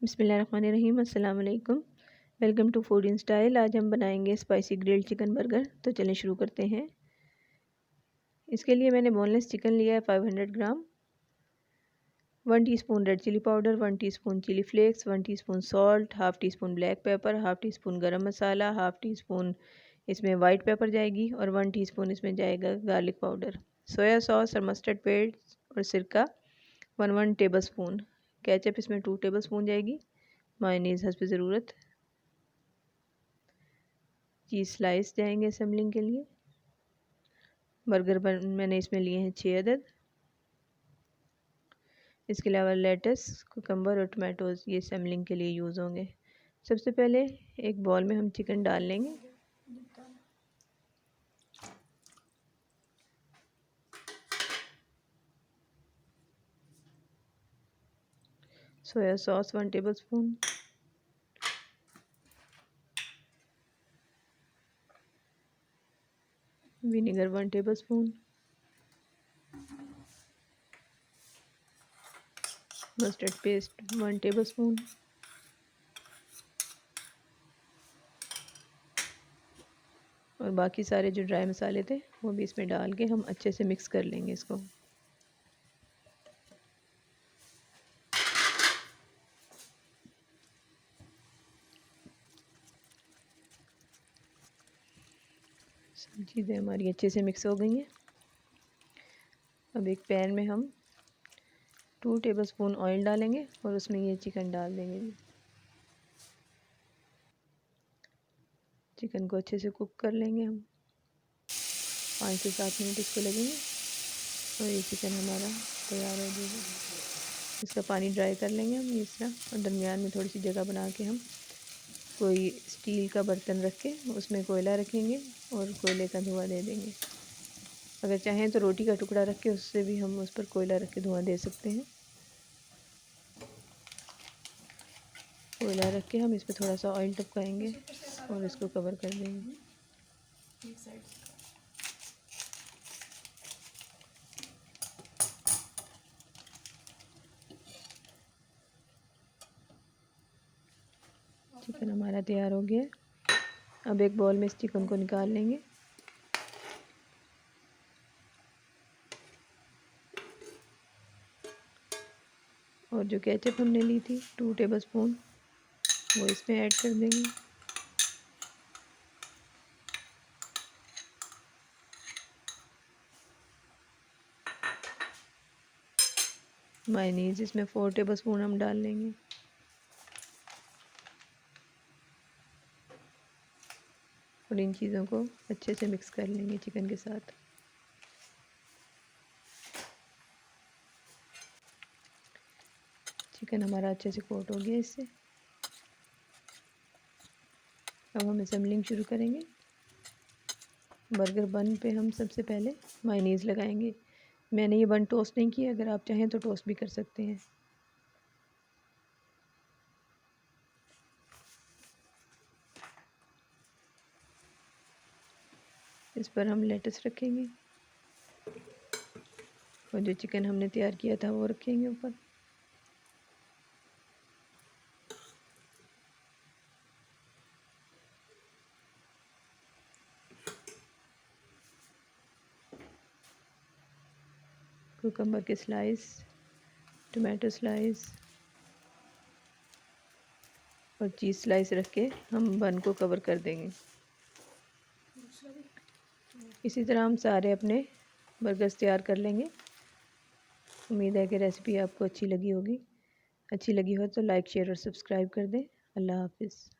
बिस्मिल्लाहिर्रहमानिर्रहीम। अस्सलाम वालेकुम। Welcome to food in style. आज हम बनाएंगे स्पाइसी ग्रिल्ड चिकन बर्गर। तो चलें शुरू करते हैं। इसके लिए मैंने बोनलेस चिकन लिया है 500 gram. 1 teaspoon red chilli powder, 1 teaspoon chilli flakes, 1 teaspoon salt, half teaspoon black pepper, half teaspoon garam masala, half teaspoon इसमें वाइट पेपर जाएगी और 1 टीस्पून इसमें जाएगा गार्लिक पाउडर, सोया सॉस और मस्टर्ड पेस्ट और सिरका 1 टेबल स्पून। केचप इसमें 2 tablespoon जाएगी। मायोनीज़ हस्ब ज़रूरत। चीज़ स्लाइस जाएंगे असेंबलिंग के लिए। बर्गर बन मैंने इसमें लिए हैं 6 अदद। इसके अलावा लेटस, कुकम्बर और टमाटोज़ ये असेंबलिंग के लिए यूज़ होंगे। सबसे पहले एक बॉल में हम चिकन डाल लेंगे। Soya sauce 1 table spoon, vinegar 1 table spoon, mustard paste 1 table spoon, और बाकी सारे जो ड्राई मसाले थे वो भी इसमें डाल के हम अच्छे से मिक्स कर लेंगे इसको। सब चीज़ें हमारी अच्छे से मिक्स हो गई हैं। अब एक पैन में हम 2 टेबल स्पून ऑयल डालेंगे और उसमें ये चिकन डाल देंगे। चिकन को अच्छे से कुक कर लेंगे हम। 5 से 7 मिनट इसको लगेंगे और ये चिकन हमारा तैयार हो जाएगा। इसका पानी ड्राई कर लेंगे हम इस तरह, और दरमियान में थोड़ी सी जगह बना के हम कोई स्टील का बर्तन रख के उसमें कोयला रखेंगे और कोयले का धुआं दे देंगे। अगर चाहें तो रोटी का टुकड़ा रख के उससे भी हम उस पर कोयला रख के धुआं दे सकते हैं। कोयला रख के हम इस पर थोड़ा सा ऑयल टपकाएंगे और इसको कवर कर देंगे। चिकन हमारा तैयार हो गया। अब एक बाउल में इस चिकन को निकाल लेंगे। और जो केचप हमने ली थी 2 टेबल स्पून वो इसमें ऐड कर देंगे। मायोनीज़ इसमें 4 टेबल स्पून हम डाल लेंगे। और इन चीज़ों को अच्छे से मिक्स कर लेंगे चिकन के साथ। चिकन हमारा अच्छे से कोट हो गया इससे। अब हम असेंबलिंग शुरू करेंगे। बर्गर बन पे हम सबसे पहले मायोनीज़ लगाएंगे। मैंने ये बन टोस्ट नहीं किया, अगर आप चाहें तो टोस्ट भी कर सकते हैं। इस पर हम लेटस रखेंगे और जो चिकन हमने तैयार किया था वो रखेंगे ऊपर। कुकम्बर के स्लाइस, टमाटो स्लाइस और चीज़ स्लाइस रख के हम बन को कवर कर देंगे। इसी तरह हम सारे अपने बर्गर्स तैयार कर लेंगे। उम्मीद है कि रेसिपी आपको अच्छी लगी होगी। अच्छी लगी हो तो लाइक, शेयर और सब्सक्राइब कर दें। अल्लाह हाफ़िज़।